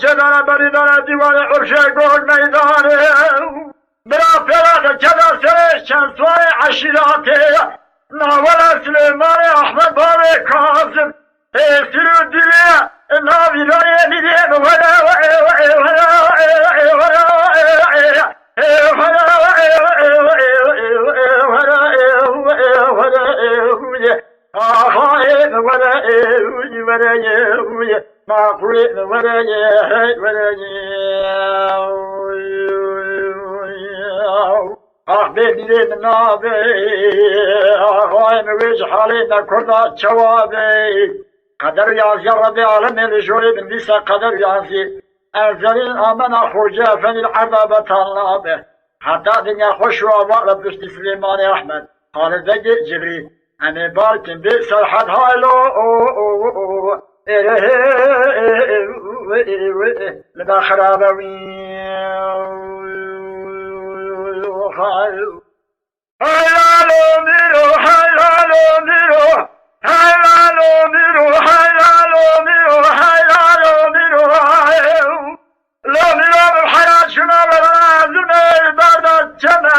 چه داره بری داره دیوار عرشه گوگ میدانه برا فراد کدا سرش چند سوای عشیراته ناول سلیمان احمد باب کاظم سرو دیوی ناوی رای دیده ببینید نابی آقای نویج حالی نکرده جوابی قدر یازی رب العالمین جوری بندیس قدر یازی ازلین آمن خوجه فن العذاب طلابه حتی دنیا خوش و آوار بشتی سلیمان احمد خالده جبری امی بارکن بی سرحد هایلو لبا خرابوی هلالو میرو هلالو میرو هلالو میرو هلالو میرو هلالو میرو لا میرو بحیات شما برازم برداد جمع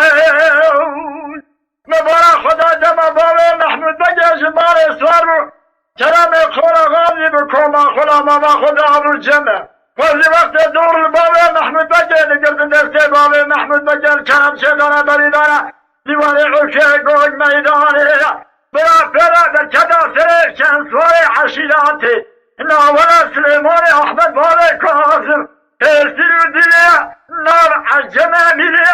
مبارا خدا جمع بابه محمود بگه جمال سوار بو کرم خورا غازی بکوما خلا ماما خدا ابو جمع وزی وقت دور بابه محمود بگه نگردن دسته بابه محمود بگه کرم شدانه بریدانه دیوار عرشه گوگ میدانه برا فرا در کدا سرش چند سوار عشیراتی ناول سلیمان احمد باب کاظم سرو دیده نار عجمه میره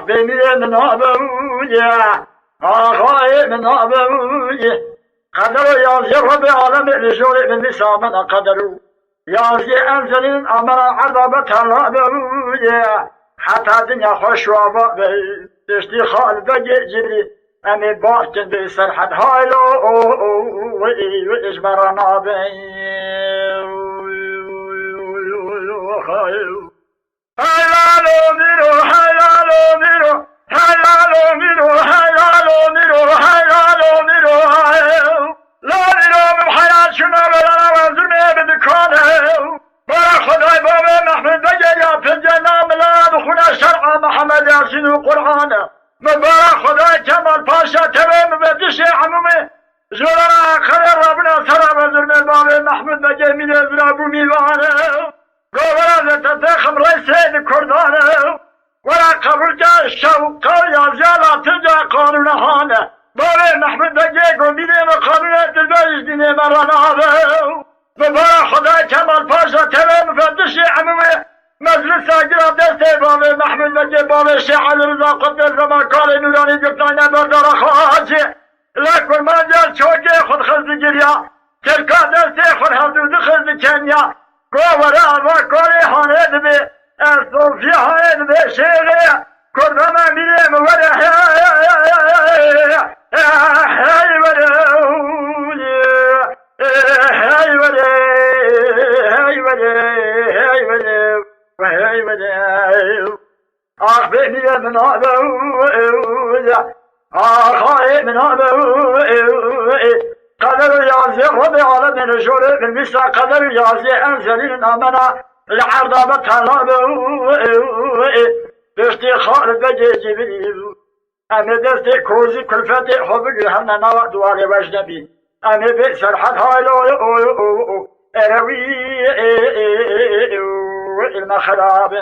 بمیره من آبویه آقای من آبویه قدر یازی رب عالم رجوع من نسامن قدرو یازی انزلین امر عذاب طلابویه حتی دنیا خوش و آبا دشتی خالد جبری امی باکن بی سرحد هایلو و اجبرانا بی هلالو میرو هلالو میرو هلالو میرو هلالو میرو هلالو میرو لا میرو بحیات شما برا وزرمه بدکانه برا خدای بابه محمد بگه یا پنجه ناملاد خونه شرع محمد یاسین و قرآنه مبارا خدای کمال پاشا تبه مبدش عمومه زورا آخر ربنا سرا وزرمه بابه محمد بگه میده زرابو میوانه گوهر تتخم رئیس کردانه ورا قبول جا شوقا یازیالا تجا قانونهانه بابه محمد بگه گندیده و قانونه دلبیش دینه مرانه مبارا خدای کمال پاشا تبه مفتش عمومه مجلس اگر دسته بابه محمد بگه بابه شیخ رضا قدر زمان کار نورانی گفتانه بردار خواهجه لکن من جل چوکه خود خزد گریا ترکا دسته خود حدود خزد کنیا گوهر و کاری هانه دبه صوفی هانه دبه شیخه کردم میره موره آخ بمیره من آخای من قدر یازی رب العالمین رجوله من مثل قدر یازی انزلین آمنا العرض بطلاب دستی خالد بجه جبریل امی دستی کوزی کلفت حبگی هم نوا دوال وجنبی امی بی سرحد هایلو اروی المخرابين